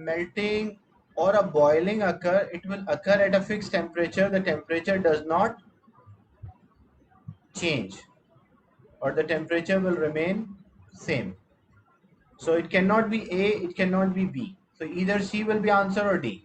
melting or a boiling occur, it will occur at a fixed temperature. The temperature does not change, or the temperature will remain same. So it cannot be A, it cannot be B. So either C will be answer or D.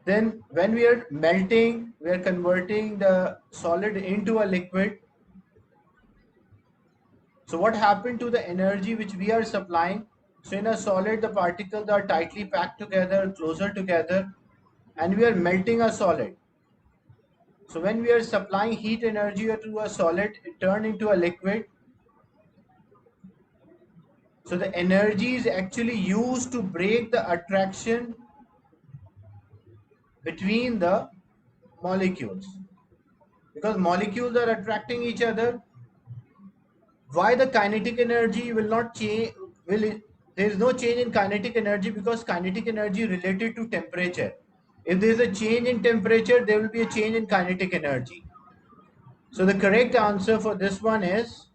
Then when we are melting, we are converting the solid into a liquid. So what happened to the energy which we are supplying? So in a solid, the particles are tightly packed together, closer together, and we are melting a solid. So when we are supplying heat energy to a solid, it turns into a liquid. So the energy is actually used to break the attraction between the molecules. Because molecules are attracting each other, why the kinetic energy will not change? There is no change in kinetic energy because kinetic energy related to temperature. If there is a change in temperature, there will be a change in kinetic energy. So the correct answer for this one is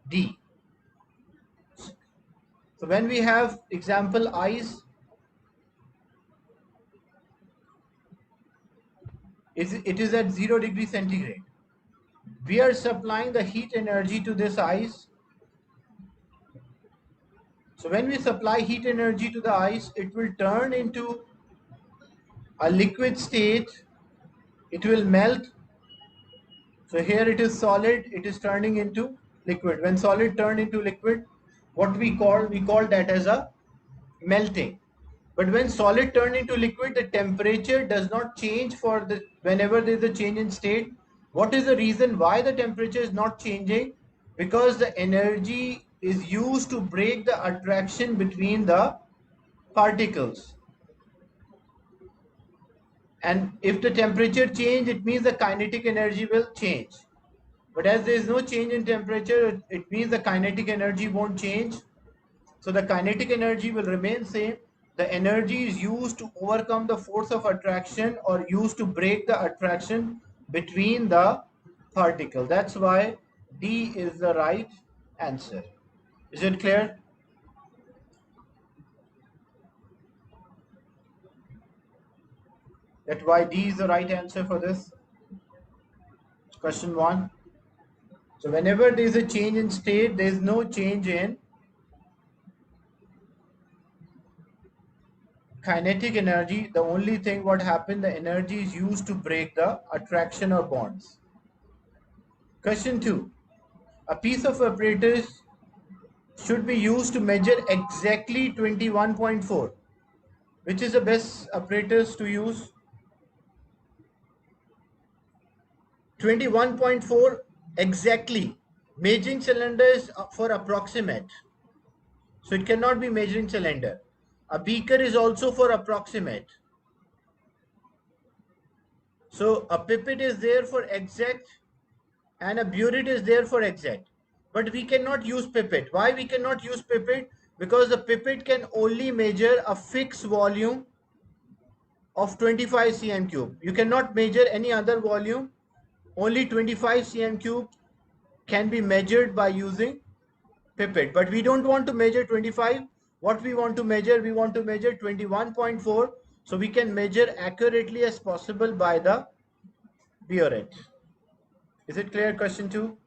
D. So when we have example ice, it is at 0 degree centigrade. We are supplying the heat energy to this ice. So when we supply heat energy to the ice, it will turn into a liquid state. It will melt. So here it is solid, it is turning into liquid. When solid turn into liquid, what we call that as a melting. But when solid turn into liquid, the temperature does not change for the whenever there is a change in state. What is the reason why the temperature is not changing? Because the energy is used to break the attraction between the particles. And if the temperature change, it means the kinetic energy will change. But as there is no change in temperature, it means the kinetic energy won't change. So the kinetic energy will remain same. The energy is used to overcome the force of attraction or used to break the attraction between the particle. That's why D is the right answer. Is it clear? That why D is the right answer for this? Question 1. So whenever there is a change in state, there is no change in kinetic energy. The only thing what happened, the energy is used to break the attraction or bonds. Question 2. A piece of apparatus should be used to measure exactly 21.4. Which is the best apparatus to use? 21.4 exactly. Measuring cylinder is for approximate. So it cannot be measuring cylinder. A beaker is also for approximate. So a pipette is there for exact and a burette is there for exact. But we cannot use pipette. Why we cannot use pipette? Because the pipette can only measure a fixed volume of 25 cm cube. You cannot measure any other volume. Only 25 cm cube can be measured by using pipette. But we don't want to measure 25. What we want to measure? We want to measure 21.4. So we can measure accurately as possible by the burette. Is it clear? Question 2.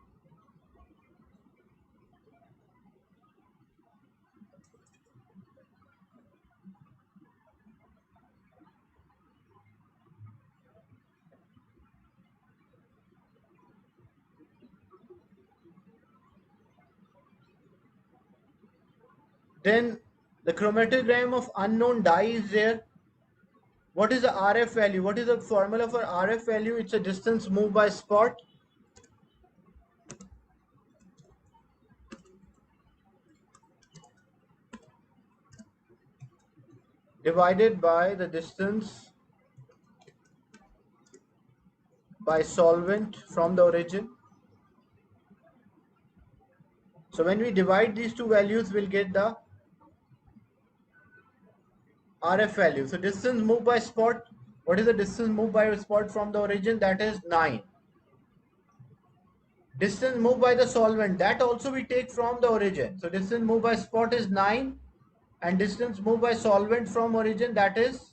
Then the chromatogram of unknown dye is there. What is the RF value? What is the formula for RF value? It's a distance moved by spot divided by the distance by solvent from the origin. So when we divide these two values, we'll get the RF value. So distance moved by spot. What is the distance moved by spot from the origin? That is 9. Distance moved by the solvent, that also we take from the origin. So distance moved by spot is 9. and distance moved by solvent from origin, that is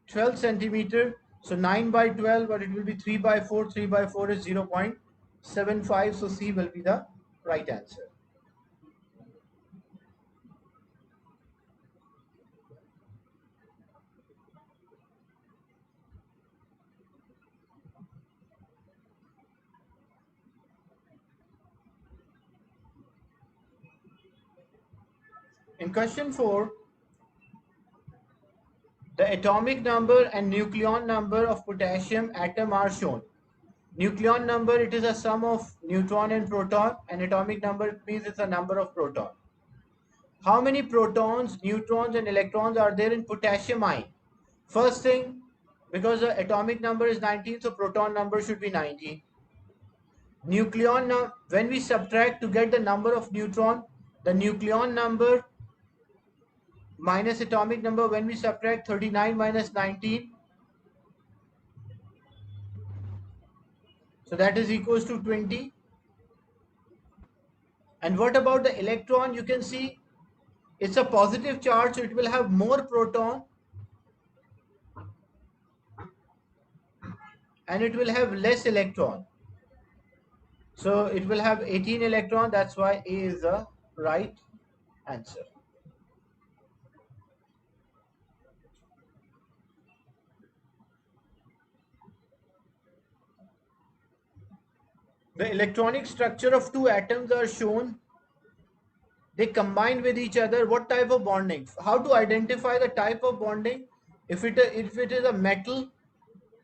12 centimeter. So 9 by 12, but it will be 3 by 4. 3 by 4 is 0.75. So C will be the right answer. In question 4, the atomic number and nucleon number of potassium atom are shown. Nucleon number, it is a sum of neutron and proton, and atomic number means it's a number of proton. How many protons, neutrons and electrons are there in potassium ion? First thing, because the atomic number is 19, so proton number should be 19. Nucleon, when we subtract to get the number of neutron, the nucleon number minus atomic number, when we subtract 39 minus 19, so that is equals to 20. And what about the electron? You can see it's a positive charge, so it will have more proton and it will have less electron. So it will have 18 electron. That's why A is the right answer. The electronic structure of two atoms are shown. They combine with each other. What type of bonding? How to identify the type of bonding? If it is a metal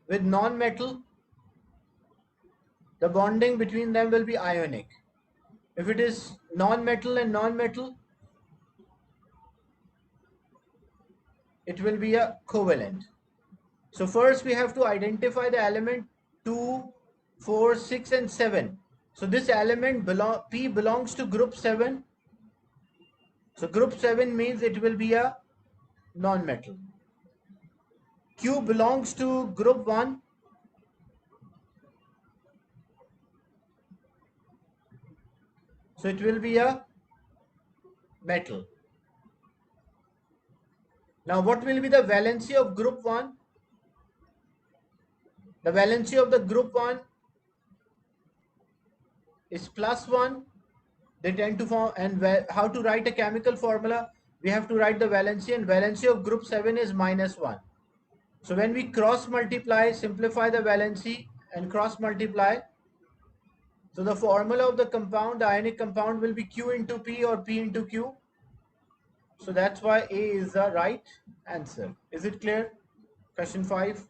with non-metal, the bonding between them will be ionic. If it is non-metal and non-metal, it will be a covalent. So first we have to identify the element 2, 4, 6 and 7. So this element P belongs to group 7. So group 7 means it will be a non-metal. Q belongs to group 1. So it will be a metal. Now what will be the valency of group 1? The valency of the group 1 is +1. They tend to form, and how to write a chemical formula? We have to write the valency, and valency of group 7 is -1. So when we cross multiply, simplify the valency and cross multiply. So the formula of the compound, the ionic compound, will be Q into P or P into Q. So that's why A is the right answer. Is it clear? Question 5.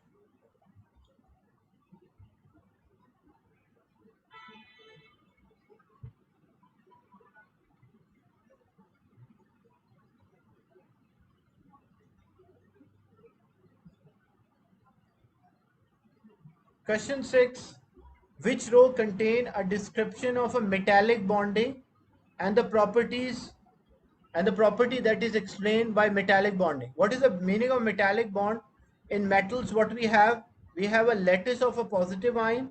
Question 6. Which row contain a description of a metallic bonding and the properties and the property that is explained by metallic bonding? What is the meaning of metallic bond? In metals, what we have a lattice of a positive ion,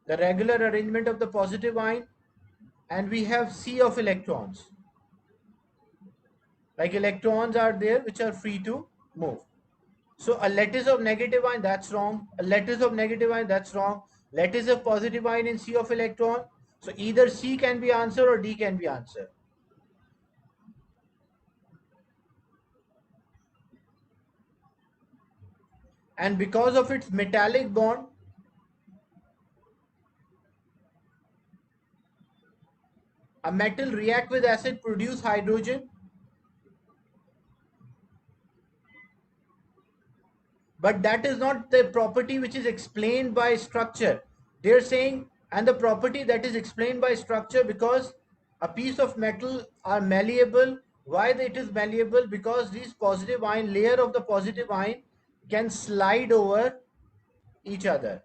the regular arrangement of the positive ion, and we have sea of electrons. Like electrons are there which are free to move. So a lattice of negative ion, that's wrong. A lattice of negative ion, that's wrong. Lattice of positive ion in sea of electron. So either C can be answered or D can be answered. And because of its metallic bond, a metal react with acid, produce hydrogen. But that is not the property which is explained by structure. They're saying, and the property that is explained by structure, because a piece of metal are malleable. Why it is malleable? Because these positive ion, layer of the positive ion can slide over each other.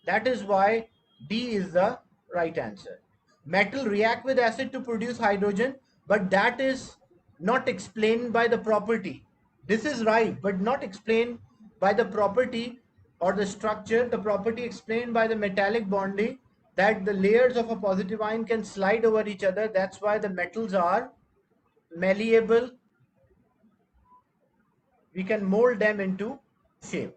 That is why D is the right answer. Metal react with acid to produce hydrogen, but that is not explained by the property. This is right, but not explained by the property or the structure, the property explained by the metallic bonding, that the layers of a positive ion can slide over each other. That's why the metals are malleable. We can mold them into shape.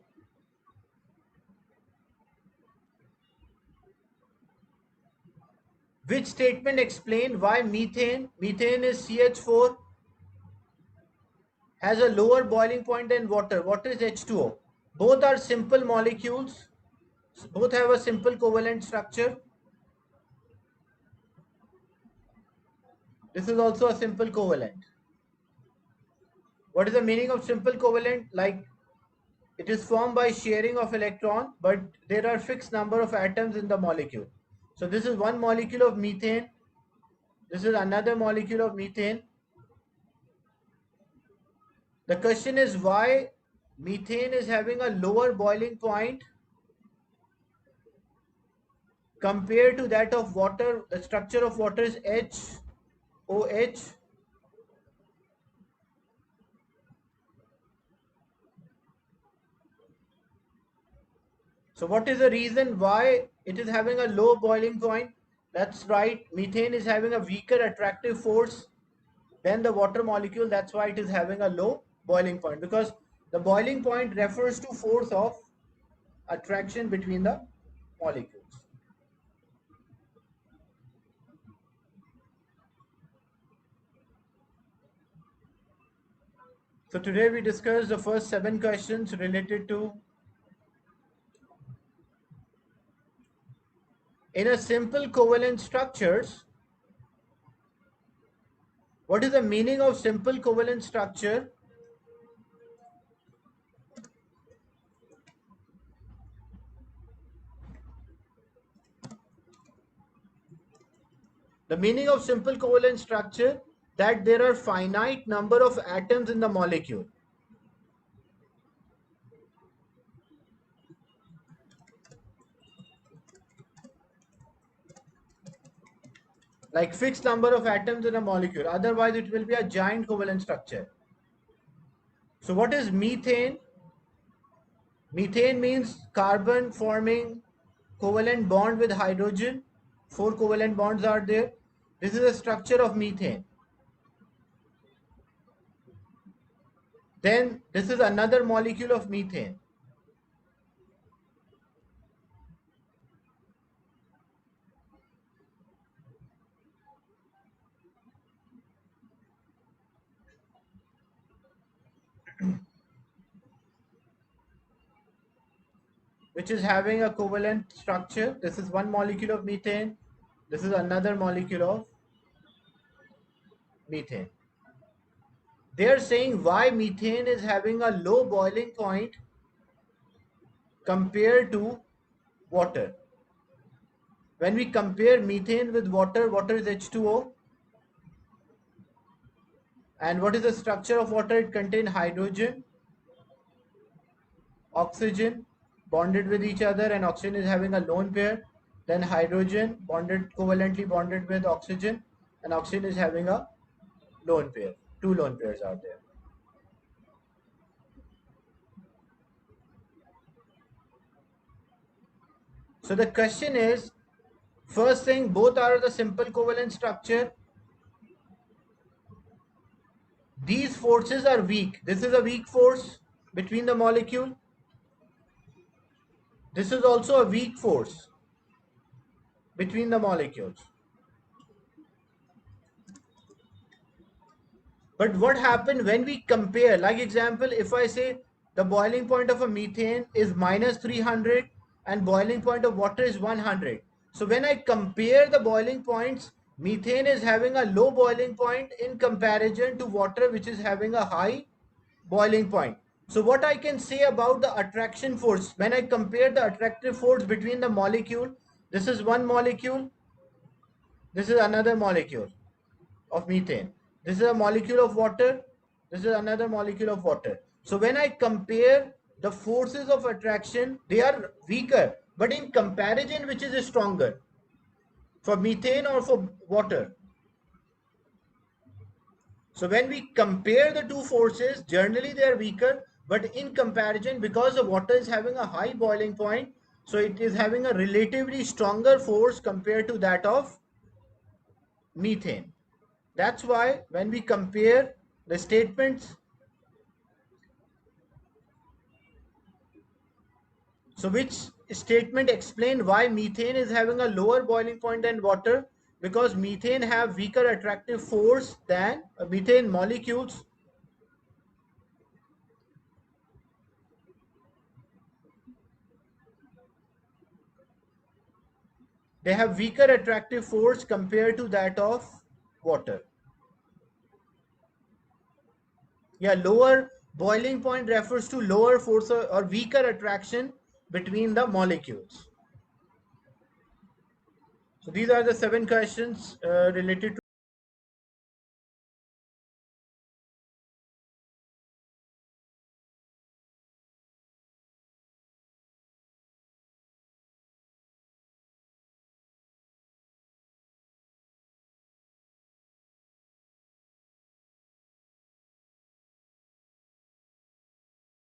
Which statement explained why methane is CH4, has a lower boiling point than water? Water is H2O. Both are simple molecules. Both have a simple covalent structure. This is also a simple covalent. What is the meaning of simple covalent? Like, it is formed by sharing of electron, but there are fixed number of atoms in the molecule. So this is one molecule of methane. This is another molecule of methane. The question is why methane is having a lower boiling point compared to that of water. The structure of water is HOH. So what is the reason why it is having a low boiling point? That's right, methane is having a weaker attractive force than the water molecule. That's why it is having a low boiling point, because the boiling point refers to force of attraction between the molecules. So today we discussed the first 7 questions related to, in a simple covalent structures, what is the meaning of simple covalent structure? The meaning of simple covalent structure, that there are finite number of atoms in the molecule. Like fixed number of atoms in a molecule. Otherwise, it will be a giant covalent structure. So what is methane? Methane means carbon forming covalent bond with hydrogen. 4 covalent bonds are there. This is the structure of methane. Then this is another molecule of methane. Which is having a covalent structure. This is one molecule of methane. This is another molecule of methane. They are saying why methane is having a low boiling point compared to water. When we compare methane with water, water is H2O. And what is the structure of water? It contains hydrogen, oxygen bonded with each other, and oxygen is having a lone pair. Then hydrogen bonded, covalently bonded with oxygen, and oxygen is having a lone pair. 2 lone pairs are there. So the question is, first thing, both are the simple covalent structure. These forces are weak. This is a weak force between the molecule. This is also a weak force between the molecules. But what happened when we compare, like example, if I say the boiling point of a methane is minus 300 and boiling point of water is 100. So when I compare the boiling points, methane is having a low boiling point in comparison to water, which is having a high boiling point. So what I can say about the attraction force, when I compare the attractive force between the molecule, this is one molecule, this is another molecule of methane. This is a molecule of water. This is another molecule of water. So when I compare the forces of attraction, they are weaker. But in comparison, which is stronger? For methane or for water? So when we compare the two forces, generally they are weaker. But in comparison, because the water is having a high boiling point, so it is having a relatively stronger force compared to that of methane. That's why when we compare the statements, so which statement explain why methane is having a lower boiling point than water? Because methane have weaker attractive force than methane molecules. They have weaker attractive force compared to that of water. Yeah, lower boiling point refers to lower force or weaker attraction between the molecules. So these are the 7 questions related to